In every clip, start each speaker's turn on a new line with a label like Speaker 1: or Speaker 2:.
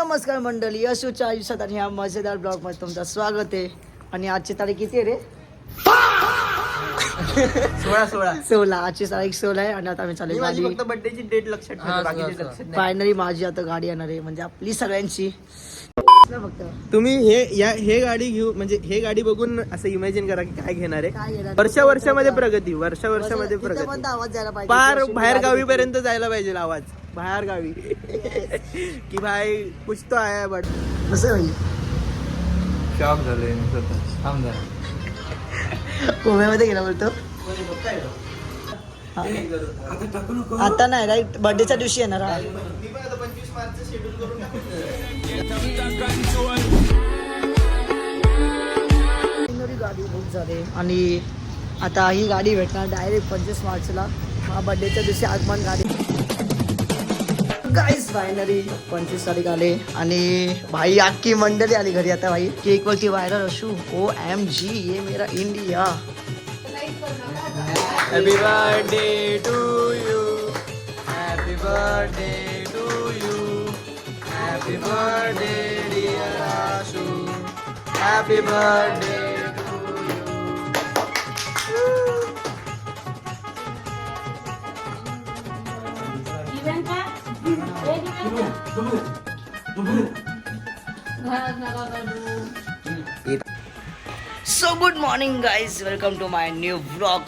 Speaker 1: नमस्कार मंडळी, यशूच्या आयुष्यात आणि ह्या मजेदार ब्लॉग मध्ये तुमचं स्वागत आहे. आणि आजची तारीख किती आहे रे? 16. आजची तारीख 16 आहे. आणि आता आम्ही चालू गाडी.
Speaker 2: फक्त बर्थडेची डेट लक्षात ठेवा, बाकीची लक्षात नाही.
Speaker 1: फायनली माझी आता गाडी येणार आहे, म्हणजे आपली सगळ्यांची.
Speaker 2: तुम्ही हे गाडी घेऊ, म्हणजे हे गाडी बघून असं इमॅजिन करा की काय घेणार आहे. वर्षामध्ये प्रगती, वर्षामध्ये प्रगती.
Speaker 1: आवाज जायला पाहिजे,
Speaker 2: पार बाहेर गावी पर्यंत जायला पाहिजे आवाज, बाहेर गावी. की भाई कुछ तो आया बट
Speaker 1: कसं भाई
Speaker 3: शॉक झाले थांब जरा.
Speaker 1: गोव्यामध्ये गेला बोलतो. आता नाही, राईट बर्थडेच्या दिवशी येणार. गाडी बुक झाली आणि आता ही गाडी भेटणार डायरेक्ट 25 मार्चला, बर्थडेच्या दिवशी आगमन गाडी. गाईस फायनली 25 तारीख आले आणि भाई अख्खी मंडळी आली घरी. आता भाई केक वरती व्हायरल असू OMG ये मेरा India.
Speaker 2: Happy birthday to you, happy birthday to you, happy birthday dear Ashu, happy birthday.
Speaker 1: So good morning guys, welcome to my new blog.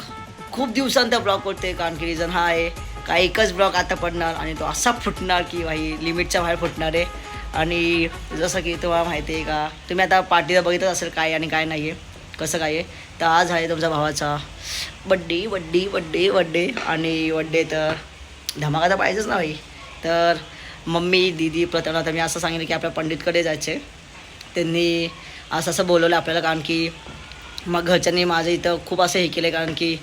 Speaker 1: खूप दिवसांचा ब्लॉग करते, कारण की रिझन हा आहे का एकच ब्लॉग आता पडणार आणि तो असा फुटणार की भाई लिमिटच्या बाहेर फुटणार आहे. आणि जसं की तुम्हाला माहिती आहे का, तुम्ही आता पार्टीला बघितच असेल काय आणि काय नाही आहे, कसं काय आहे. तर आज आहे तुमच्या भावाचा बड्डे. आणि बड्डे तर धमाका तर पाहिजेच ना भाई. तर मम्मी दीदी प्रथम आता मी असं सांगितलं की आपल्या पंडितकडे जायचे. त्यांनी असं बोलवलं आपल्याला, कारण की मग घरच्यांनी माझं इथं खूप असं हे केले, कारण की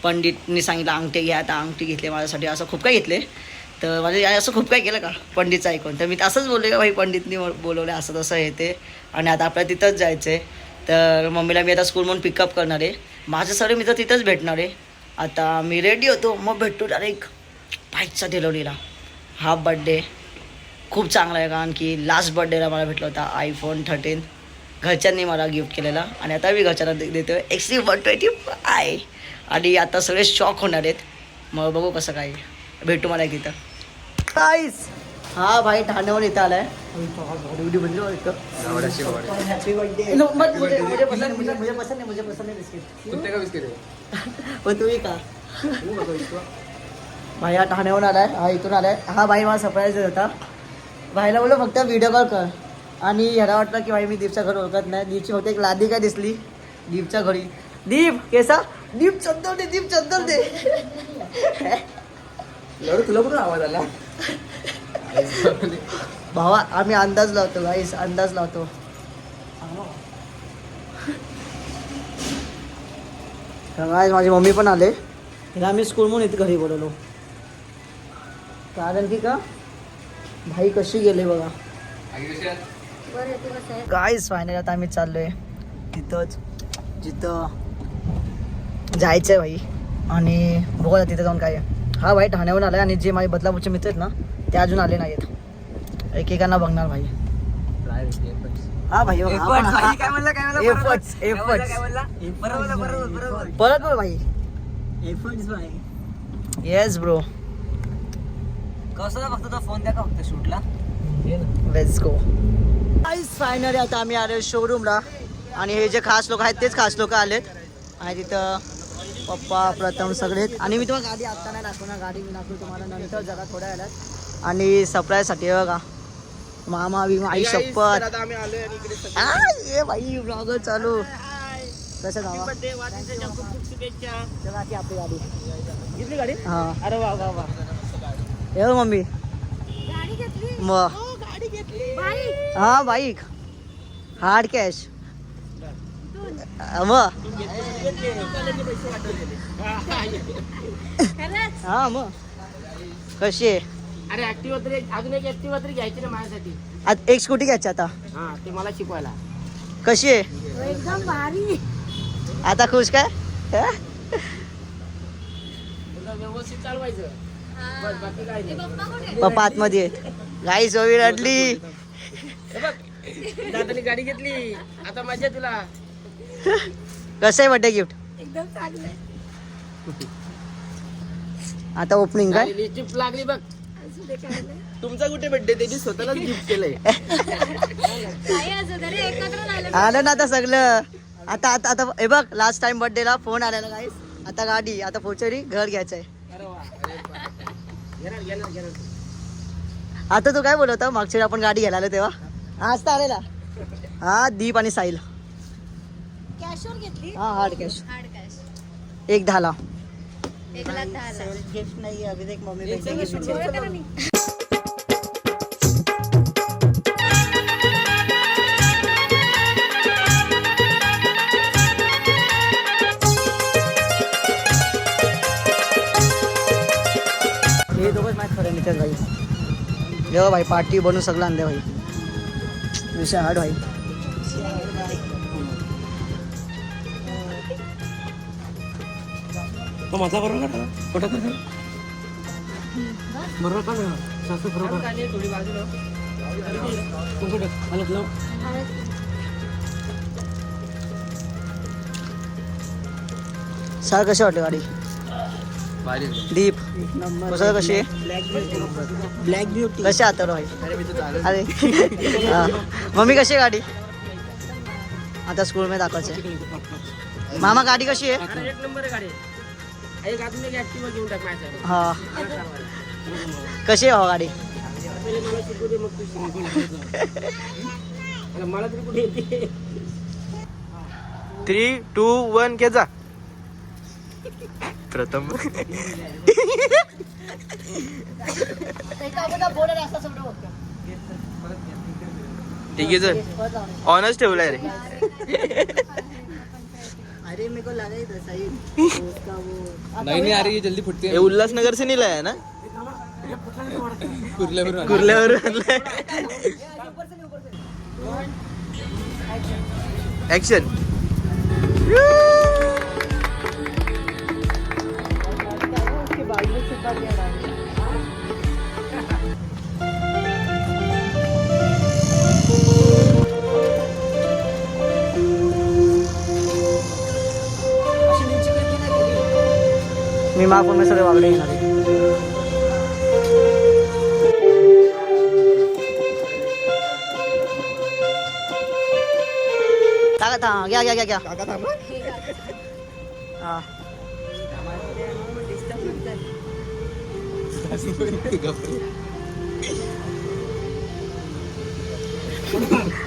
Speaker 1: पंडितनी सांगितलं अंगठी घ्या. आता अंगठी घेतली माझ्यासाठी, असं खूप काय घेतले. तर माझे असं खूप काय केलं का पंडितचं ऐकून. तर मी असंच बोलले का भाई पंडितनी बोलवलं असं तसं हे ते. आणि आता आपल्याला तिथंच जायचं आहे. तर मम्मीला मी आता स्कूलमधून पिकअप करणार आहे. माझं सर मी तर तिथंच भेटणार आहे. आता मी रेडी होतो, मग भेटतो डायरेक्ट बाईकचा डिलिव्हरीला. हा बड्डे खूप चांगला आहे, कारण की लास्ट बड्डेला मला भेटला होता iPhone 13. घरच्यांनी मला गिफ्ट केलेला आणि आता मी घरच्यांना देतो Xtreme 125. आणि आता सगळे शॉक होणार आहेत. मग बघू कसं काय, भेटू मला तिथं. काहीच हा भाई ठाण्याहून इथं आलाय. मुझे पसंद है बिस्किट. पण तुम्ही का भाई हा ठाण्याहून आलाय, हा इथून आलाय. हा भाई मला सरप्राईज देत होता. भाईला बोललो फक्त व्हिडिओ कॉल कर. आणि ह्याला वाटलं की भाई मी दीपच्या घर ओळखत नाही. दीपची फक्त एक लादी काय दिसली दीपच्या घरी. दीप केसा, दीप चंदल दे.
Speaker 2: तुला कुठून आवाज आला?
Speaker 1: भावा आम्ही अंदाज लावतो गाईस, अंदाज लावतो. गाईस माझी मम्मी पण आले. हिला आम्ही स्कूलमधून इथे घरी बोलवलो, कारण की का भाई कशी गेले बघा. गाईस फायनली आता आम्ही चाललोय तिथंच जिथं जायचं आहे भाई. आणि बघा तिथं जाऊन काय आहे. हा भाई ठाण्याहून आलाय आणि जे माझे बदलापूरचे मित्र आहेत ना ते अजून आले नाहीत. एकेकांना बघणार भाई. हा भाई परत बोल भाई. Yes bro.
Speaker 2: कसं फक्त तो फोन द्या का फक्त शूटला.
Speaker 1: Let's go. गाईस फायनली आता आम्ही आलो शोरूमला. आणि हे जे खास लोक आहेत तेच खास लोक आलेत. आणि तिथं पप्पा प्रथम सगळेच. आणि मी तुम्हाला गाडी आत्ता नाही दाखवणार, गाडी मी दाखवतो तुम्हाला नंतर जरा थोड्या वेळात. आणि सरप्राईजसाठी बघा मामा बिमा आई शपथ. ये भाई ब्लॉगर चालू कसं जावा. चला की आपली गाडी घेतली गाडी. हां अरे वा वा वा. हे मम्मी मग हा बाईक हार्ड कॅश मग हा मग कशी आहे.
Speaker 2: अरे ऍक्टिव्हा तरी अजून एक ऍक्टिव्हा तरी घ्यायची ना माझ्यासाठी.
Speaker 1: आता एक स्कूटी घ्यायची आता.
Speaker 2: हा ते मला शिकवायला.
Speaker 1: कशी आहे
Speaker 4: एकदम भारी.
Speaker 1: आता खुश काय.
Speaker 2: व्यवस्थित चालवायचं.
Speaker 1: पप्पा आतमध्ये आहेत. गाईस ओवी रडली.
Speaker 2: दादाने गाडी घेतली आता मजा तुला.
Speaker 1: कसं आहे बर्थडे गिफ्ट?
Speaker 4: एकदम चांगलं
Speaker 1: आता ओपनिंग काय?
Speaker 2: लिस्टिप लागली बघ.
Speaker 4: असू दे काय नाही.
Speaker 2: तुमचा कुठे बर्थडे त्याची स्वतःलाच गिफ्ट केलंय.
Speaker 4: काही असू दे रे, एकत्र राहिलं.
Speaker 1: आलं ना आता सगळं. आता आता आता हे बघ लास्ट टाइम बर्थडेला फोन आलेला गाईस. आता गाडी, आता पोचरी घर घ्यायचंय.
Speaker 2: अरे वा, अरे वा. घेणार.
Speaker 1: आता तू काय बोलत होता मागच्या वेळी आपण गाडी घ्यायला आलो तेव्हा? आज तर आलेला. हा दीप आणि साहिल.
Speaker 4: कॅशवर घेतली.
Speaker 1: हा hard cash.
Speaker 4: Hard cash.
Speaker 1: 1,10,000.
Speaker 4: 1,10,000.
Speaker 1: Gift नाही अभी देख मम्मी
Speaker 4: गोळा करा नाही.
Speaker 1: हे दोघंच मॅच खरं निघतात भाई. जेव्हा भाई पार्टी बनवून सगळं आणलं भाई. विषय हार्ड भाई.
Speaker 2: मजा करून का कुठं बरोबर का सासू बरोबर थोडी बाजूला
Speaker 1: सर कशी वाटली गाडी? दीप कसं कशी आहे?
Speaker 2: Black beauty.
Speaker 1: कशी आता भाई? अरे हा. मम्मी कशी आहे गाडी? आता स्कूल मध्ये दाखवायचं. मामा गाडी कशी आहे?
Speaker 2: एक नंबर आहे गाडी. एक अजून एक ऍक्टिव्ह घेऊन टाक माझ्या.
Speaker 1: हा कशी आहे हो गाडी?
Speaker 2: मला शिकू दे मग तू शिकू. मला तरी कुठे येते. 3, 2, 1 घे जा. प्रथम तिघे जण ऑनच ठेवलाय रे.
Speaker 1: अरे मेरे को लगा ही था सही उसका वो
Speaker 3: नहीं आ रही है जल्दी फुटती
Speaker 2: हे उल्हासनगर से निलाय आहे ना. कुर्ल्यावर ऍक्शन.
Speaker 1: मी मागून मी सगळे वागडे घेणार आहे. घ्या हा.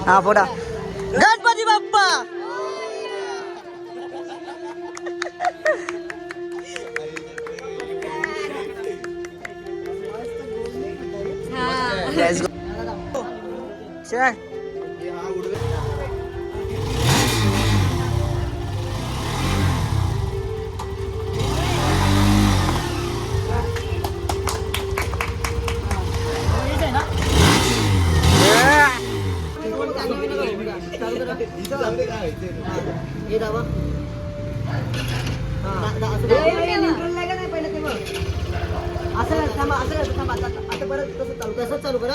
Speaker 1: हा फोडा. गणपती बाप्पा. Let's go. चल. हे दाबा. असं थांबा आता परत तसं चालू करा.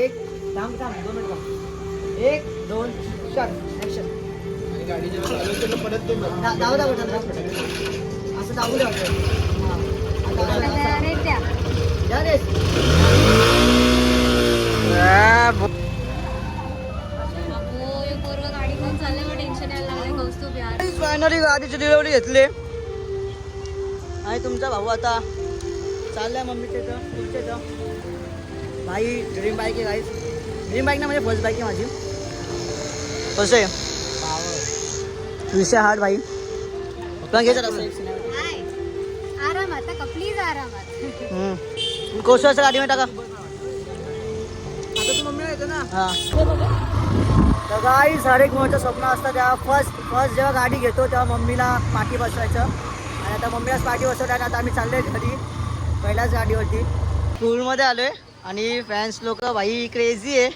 Speaker 1: एक थांब 2 मिनिट. 1, 2 shot action.
Speaker 2: गाडी जेव्हा चालवते पडत ते
Speaker 1: दाबू असं दाबू द्या.
Speaker 4: गाडी घेऊन चालले मग टेन्शन यायला लागले. कौस्तुभ यार.
Speaker 1: फायनली गाडीची डिलिव्हरी घेतली आणि तुमचा भाऊ आता चाललाय मम्मीच्या इथं तुमच्या इथं. भाई ड्रीम बाईक आहे गाईस. ड्रीम बाईक ना म्हणजे फर्स्ट बाईक आहे माझी. कसं आहे विषय हार्ड भाई. पण घ्यायचं
Speaker 4: हाय. आरामात का प्लीज आरामात.
Speaker 1: कोसवायचं गाडीमध्ये टाका.
Speaker 2: आता तू मम्मी येतो ना.
Speaker 1: हा तर गाईस हर एक मोठं स्वप्न असतं. तेव्हा फर्स्ट जेव्हा गाडी घेतो तेव्हा मम्मीला पाठी बसवायचं. आणि आता मम्मीलाच पाठी बसवलं आणि आता आम्ही चाललोय घरी पहिल्याच गाडीवरती. स्कूलमध्ये आलोय आणि फॅन्स लोक भाई क्रेझी आहे.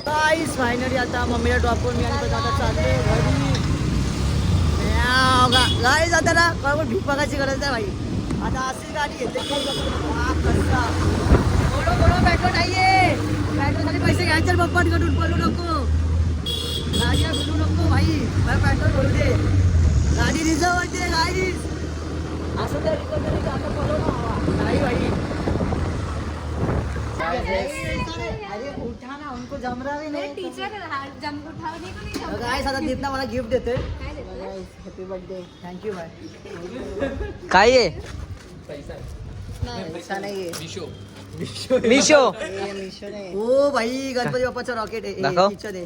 Speaker 1: गाईस फायनली आता मम्मीला ड्रॉप करून मी आणि आता चाललोय घरी. गाईस आता ना बरोबर भीक बघायची गरज नाही भाई. आता अशी गाडी घेतली. थोडं बॅकअप नाहीये. पेट्रोलसाठी पैसे घ्यायचे पप्पात कडून बोलू नको गाडी बोलू नको भाई मला पेट्रोल भरू दे गाडी रिझर्व होते गाडी असं तर आता बोलू ना नाही भाई अरे उठा ना उनको जम रहा भी नहीं
Speaker 4: टीचर जम उठावने को नहीं जम
Speaker 1: गाइस आता दीपना मला गिफ्ट देते
Speaker 4: काय देतो
Speaker 1: हॅपी बर्थडे थँक्यू भाई काय आहे पैसा नाही
Speaker 3: मिशो
Speaker 1: मिशो ओ भाई गणपती बाप्पाचा रॉकेट आहे
Speaker 2: दाखव.
Speaker 1: पिक्चर दे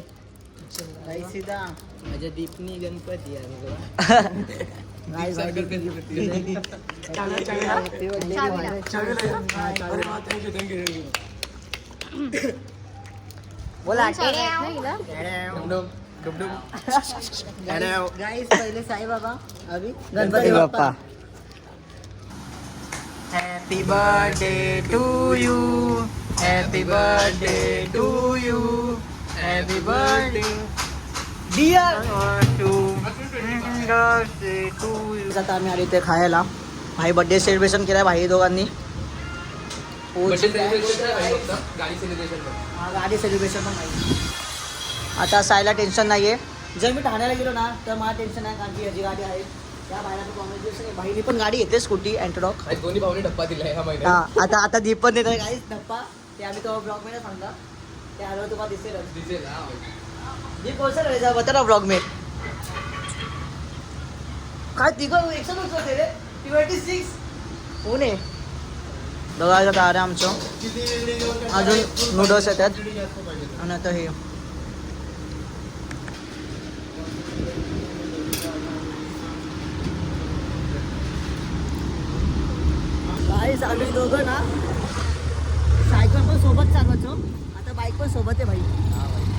Speaker 1: भाई सीधा
Speaker 2: माझ्या दीपनी गणपती आहे
Speaker 1: गाइस भाई बोला गाइस पहिले साई बाबा अभी Ganpati Bappa
Speaker 2: happy birthday to you happy birthday to you happy birthday
Speaker 1: dear
Speaker 2: to
Speaker 1: आता आम्ही आले ते खायला भाई बर्थडे सेलिब्रेशन केलाय भाई दोघांनी
Speaker 3: गाडी सेलिब्रेशन
Speaker 1: हा गाडी सेलिब्रेशन पण भाई आता सायला टेन्शन नाहीये जर मी ठाण्याला गेलो ना तर मला टेन्शन नाही कारण की याची गाडी आहे त्या भाईला कॉंग्रॅच्युलेशन आहे भाईनी पण गाडी येते स्कूटी अँटोडॉक
Speaker 3: दोन्ही भाऊने डब्बा दिलाय ह्या महिन्यात
Speaker 1: हा आता दीप पण देत गाईच धप्पा ते आम्ही तो ब्लॉग मध्ये सांगला ते आलो तुम्हाला दिसेलच
Speaker 3: दिसेल हा
Speaker 1: दीप बोलसा रहा बता ना ब्लॉग में काय तिघं एकशे होते रे 26 कोण आहे बघायचं तर अरे आमचं अजून नूडल्स येतात आणि आता हे गाईस आम्ही दोघं ना सायकल पण सोबत चालवायचो आता बाईक पण सोबत आहे भाई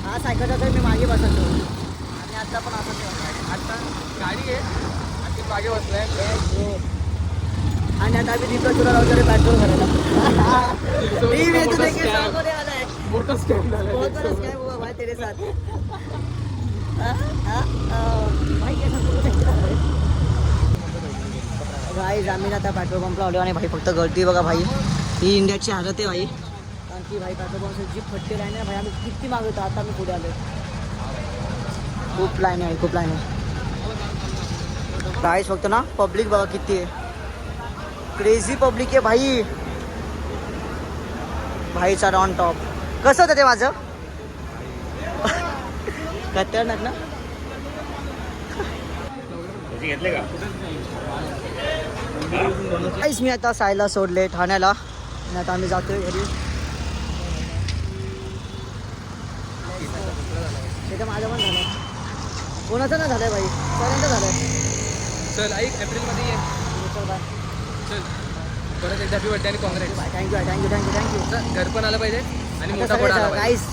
Speaker 1: हा सायकलचा तर मी मागे बसायचो आणि आता पण असं
Speaker 3: आता गाडी आहे आणि मागे बसलाय
Speaker 1: आणि आता आम्ही दीपक तुला लावतो पेट्रोल भरायला मी येतो देखील सामोरे आलाय
Speaker 3: मोठा स्टँड झालाय
Speaker 1: बहुत बरस काय हुआ भाई तेरे साथ भाई काय सांगतो भाई आम्ही आता पेट्रोल पंपला आलो आणि भाई फक्त गर्दी बघा भाई ही इंडियाची हालत आहे भाई कारण की भाई पेट्रोल पंपची जी फट्टे लाईन आहे भाई आम्ही किती मागवतो आता आम्ही पुढे आलो खूप लाईन आहे खूप लाईन आहे गाईस फक्त ना पब्लिक बघा किती आहे क्रेझी पब्लिक आहे भाई भाईचा ऑन टॉप कसं होतं ते माझं खतरनाक ना काहीच मी आता सायला सोडले ठाण्याला आणि आता आम्ही जातोय घरी ते माझं पण झालं कोणाचं ना झालंय भाई सगळ्यांचं झालंय
Speaker 3: चल ऐक एप्रिलमध्ये ये
Speaker 1: चल बाय
Speaker 3: चल परत एकदा हॅपी बर्थडे आणि Congress
Speaker 1: thank you thank you thank you thank you
Speaker 3: चल घर पण आलं पाहिजे आणि मोठा पण आला पाहिजे
Speaker 1: गाईस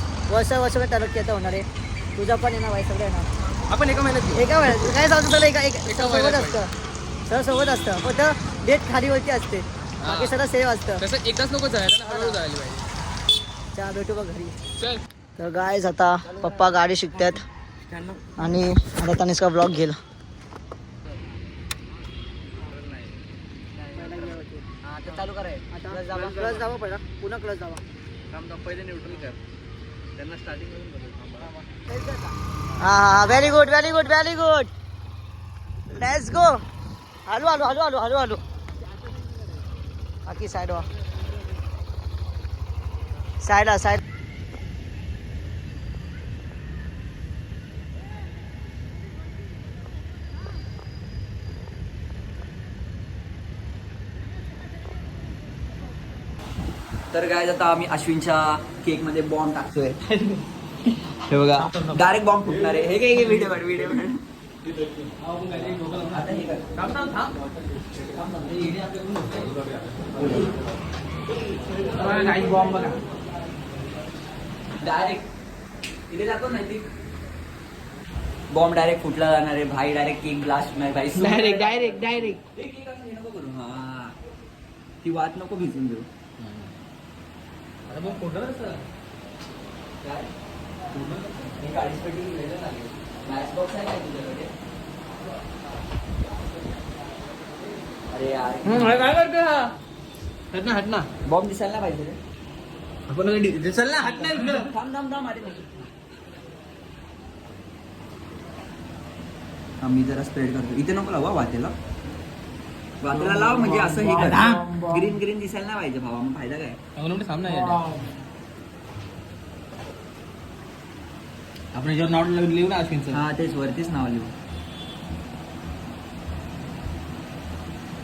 Speaker 1: वर्ष तरक्की आता होणार आहे तुझा पण येणार भाई सगळं येणार
Speaker 3: आपण एका महिन्यात घेऊ.
Speaker 1: एका वेळेस काय सांगतो सगळं एका
Speaker 3: एका
Speaker 1: सोबत
Speaker 3: महिन्यात
Speaker 1: असतं सगळं सोबत असतं फक्त डेट खालीवरती असते बाकी सगळं सेव असतं
Speaker 3: तसं एकदाच नको जायला ना हळूहळू जायला पाहिजे
Speaker 1: चला भेटू बघ घरी
Speaker 3: चल
Speaker 1: तर गाईज आता पप्पा गाडी शिकतात आणि आता तनिष्का ब्लॉग घेईल आता चालू करायचं क्लच दाबा पहिला पुन्हा क्लच दाबा
Speaker 3: पहिले न्यूट्रल कर त्यांना स्टार्टिंग
Speaker 1: हा हा very good very good very good let's go hello hello hello hello hello hello बाकी साईड वा साईड साईड तर काय आता आम्ही अश्विनच्या केक मध्ये बॉम्ब टाकतोय हे बघा डायरेक्ट बॉम्ब फुटणार आहे हे काय व्हिडिओ काढ व्हिडिओ बॉम्ब बघा डायरेक्ट इथे जातो नाही बॉम्ब डायरेक्ट फुटला जाणार आहे भाई डायरेक्ट केक ब्लास्ट होणार भाई
Speaker 2: डायरेक्ट
Speaker 1: नको करू हा ती वाट नको भिजून देऊ काय मी गाडीच पेटी घेऊन लागेल मॅच बॉक्स आहे काय तुझ्याकडे अरे यार
Speaker 2: काय करतो हट ना
Speaker 1: बॉम्ब दिसायला नाही पाहिजे रे
Speaker 2: चल ना हात नाही
Speaker 5: मी जरा स्प्रेड करतो. इथे नको लावा वाटेला लाव म्हणजे असं हे कर. ग्रीन ग्रीन दिसायला नाही पाहिजे भावा, मग फायदा काय.
Speaker 2: सामना आपण याच्यावर नाव लिहू ना अश्विनचं.
Speaker 5: हा तेच वरतीच नाव लिहू.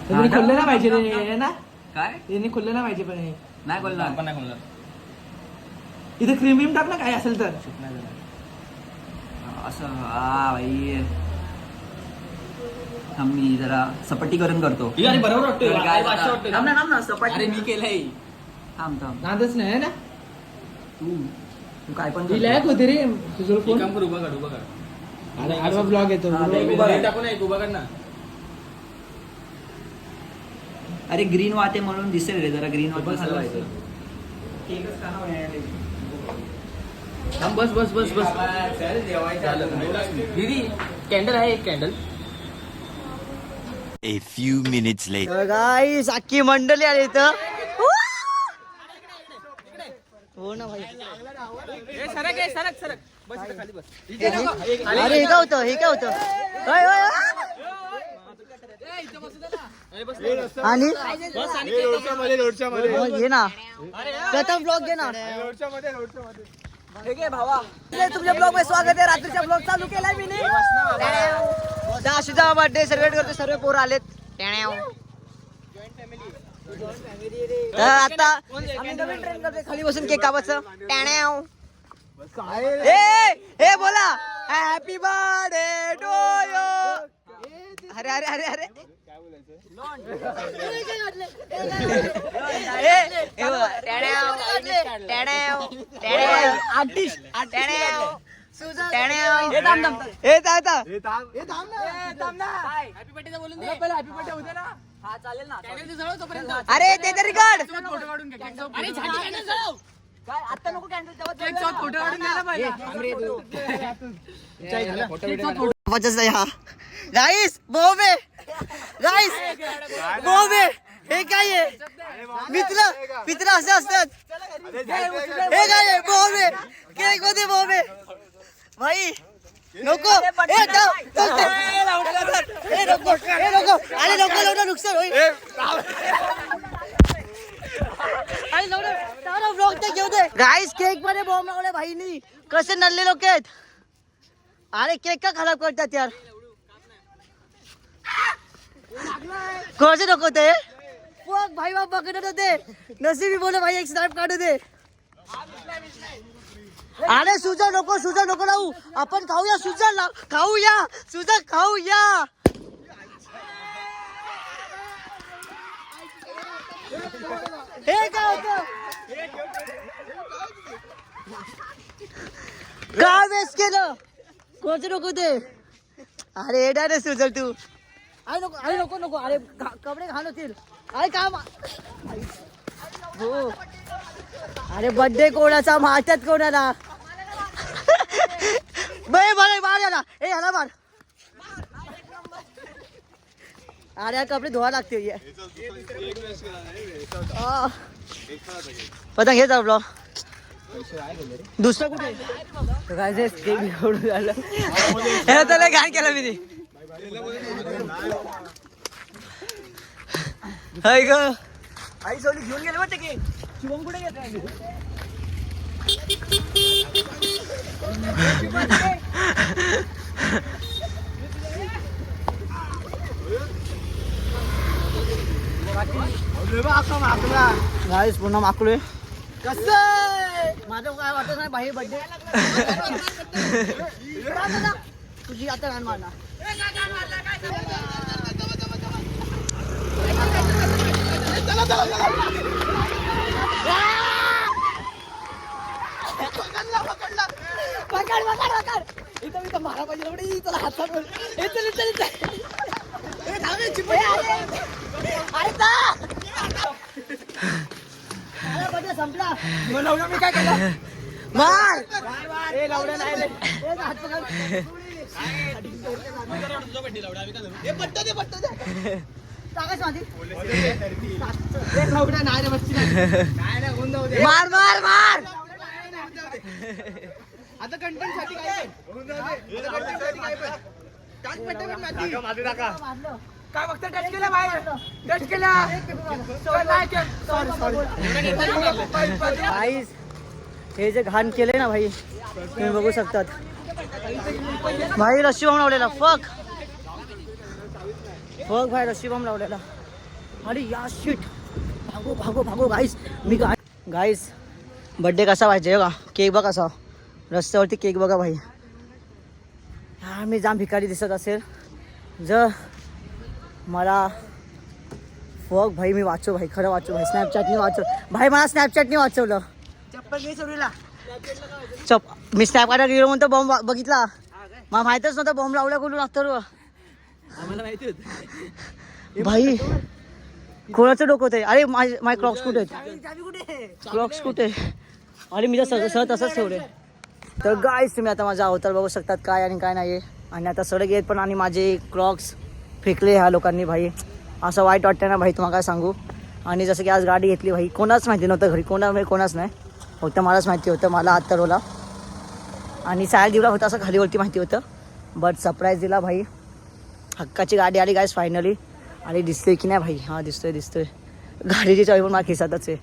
Speaker 2: त्यांनी खोललं नाही पाहिजे रे ना,
Speaker 5: काय
Speaker 2: यांनी खोललं नाही पाहिजे पण हे.
Speaker 5: नाही बोलणार.
Speaker 2: आपण नाही खोलणार. इथे क्रीम बीम टाक ना काय असेल तर.
Speaker 5: असं हा भाई थांब मी जरा सपटीकरण करतो.
Speaker 2: बरोबर वाटतोय.
Speaker 5: तर काय
Speaker 2: भाषा वाटतोय.
Speaker 5: थांब ना सपाटी.
Speaker 2: अरे मी केलंय.
Speaker 5: थांब थांब
Speaker 2: नादच नाही ना.
Speaker 5: तू काय पण
Speaker 2: ही लायक होती रे तुझं फोन. काम करू उभा कर. अरे आडवा ब्लॉग येतो.
Speaker 5: हा, ते उभा कर.
Speaker 2: टाकू नाही उभा कर ना.
Speaker 5: अरे ग्रीन वाते म्हणून दिसेल रे, जरा ग्रीन वाते
Speaker 2: बस,
Speaker 5: हलवायचं.
Speaker 2: बस बस बस बस. दीदी कॅन्डल आहे, एक candle.
Speaker 6: A few minutes later.
Speaker 1: गाईस अख्खी मंडळी आली इथं. हो ना भाई.
Speaker 2: सरक बस इथं खाली बस.
Speaker 1: अरे हे काय होतं, हे काय होतं. ओय, ओय, ओय. आणि मग घे ना प्रथम ब्लॉग घे ना. तुमच्या ब्लॉग मध्ये स्वागत आहे. रात्रीच्या ब्लॉग चालू केलाय मी. आशुचा बर्थडे सेलिब्रेट करतो, सर्व पोरं आलेत. तर आता आम्ही नवीन ट्रेन करतोय, खाली बसून केक कापायचं. ए बोला हॅपी बर्थडे टू यू. अरे अरे अरे अरे अरे ते तरी काढ. काय आता नको कॅन्डल गाईस बॉम्बे. गाईस बॉम्बे हे काय आहे. मित्र असे असतात. हे काय आहे बॉम्बे केक मध्ये बॉम्बे भाई. नको हे नको अरे नको लावणं नुकसान होईल. गाईस केक मध्ये बॉम्ब लावले भाईनी. कसे नल्ले लोक आहेत. अरे केक का खराब करतात यार. कोणाचे नको ते भाई बाप बघत होते. नसीबी बोल भाई एक स्नॅप काढू दे. अरे सुजा नको लावू. आपण खाऊया सुजा खाऊया. हे काय होतं. काय वेस्ट केलं. कोणाचे नको ते. अरे एडा रे सुजल तू. अरे नको अरे कपडे घाण होतील. अरे काम हो. अरे बर्थडे कोणाचा मारतात कोणाला. मार याला. ए ह्याला मार. अरे कपडे धुवा लागते. पतंग घे ब्लॉग. दुसरं कुठे त्याला घाण केलं मी. आई सोली घेऊन गेले वाटते की शिवम कुठे घेतला. गाईस पुन्हा माकलोय. कसं माझं काय वाटत नाही भाई बर्थडे. तुझी आता गाण मारणार. पकड इथं मारा पाहिजे एवढी. चला हातात संपला. मी काय केलं. मार लावलं नाही. मार मार मार.
Speaker 2: आता कंटेंट साठी काय काय फक्त टच केला बाहेर टच केला
Speaker 1: गाईस हे जे घाण केले ना भाई तुम्ही बघू शकतात. भाई रस्सी बॉम्ब लावलेला फक भाई रस्सी बॉम्ब लावलेला. अरे या शिट भागो भागो भागो गाईस. मी गाईस बड्डे कसा पाहिजे का केक बघा कसा रस्त्यावरती केक बघा भाई. हा मी जाम भिकारी दिसत असेल जर मला फक भाई मी वाचव भाई खरं वाचव भाई स्नॅपचॅटनी वाचव भाई मला स्नॅपचॅटनी वाचवलं.
Speaker 2: चप्पल घे चोरीला
Speaker 1: मी स्नॅप काढायला गेलो म्हणतो बॉम्ब बघितला मला माहितच नव्हतं बॉम्ब लावल्या कुठून लागतं
Speaker 2: आम्हाला माहिती होत
Speaker 1: भाई कोणाचं डोकं होते. अरे माझे क्रॉक्स कुठे आहेत क्रॉक्स कुठे अरे मी तर सगळं तसंच ठेवले. तर गाईस तुम्ही आता माझा अवतार बघू शकतात काय आणि काय नाही आणि आता सडक येत पण आणि माझे क्रॉक्स फेकले ह्या लोकांनी भाई. असं वाईट वाटतं ना भाई तुम्हाला काय सांगू. आणि जसं की आज गाडी घेतली भाई कोणाच माहिती नव्हतं घरी कोणाच नाही फक्त मलाच माहिती होतं. मला आत्तरवला आणि सायल दिवला होता असं खालीवरती माहिती होतं बट सरप्राईज दिला भाई. हक्काची गाडी आली गाईस फायनली. आणि दिसतोय की नाही भाई. हां दिसतोय गाडीची चावी पण मला खिसातच आहे.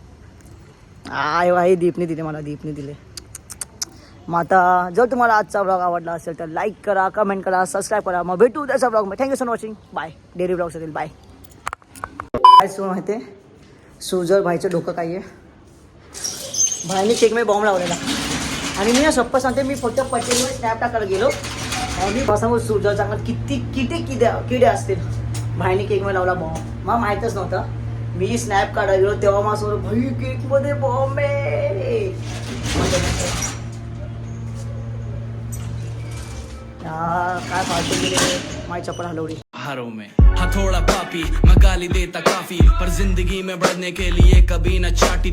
Speaker 1: आय भाई दीपने दिले. मग आता जर तुम्हाला आजचा ब्लॉग आवडला असेल तर लाईक करा कमेंट करा सबस्क्राईब करा. मग भेटू त्याचा ब्लॉगमध्ये. Thank you for watching. Bye. Daily blogs असेल बाय. काय सो माहिती आहे सुजल भाईचं डोकं काय आहे भाईने केकमध्ये बॉम्ब लावलेला आणि मी ना सप्पा सांगते मी फक्त पटेलमध्ये स्नॅप टाकायला गेलो आणि सांगू सुजल चांगला किती किडे असतील. भाईने केकमध्ये लावला बॉम्ब मला माहीतच नव्हतं. मी स्नॅप काढायला गेलो तेव्हा मला समोर भाई केकमध्ये बॉम्ब आहे. काय फालतू गेले माझी चप्पल हलवली.
Speaker 7: हारों में हथौड़ा पापी मैं गाली देता काफी पर जिंदगी में बढ़ने के लिए कभी न चाटी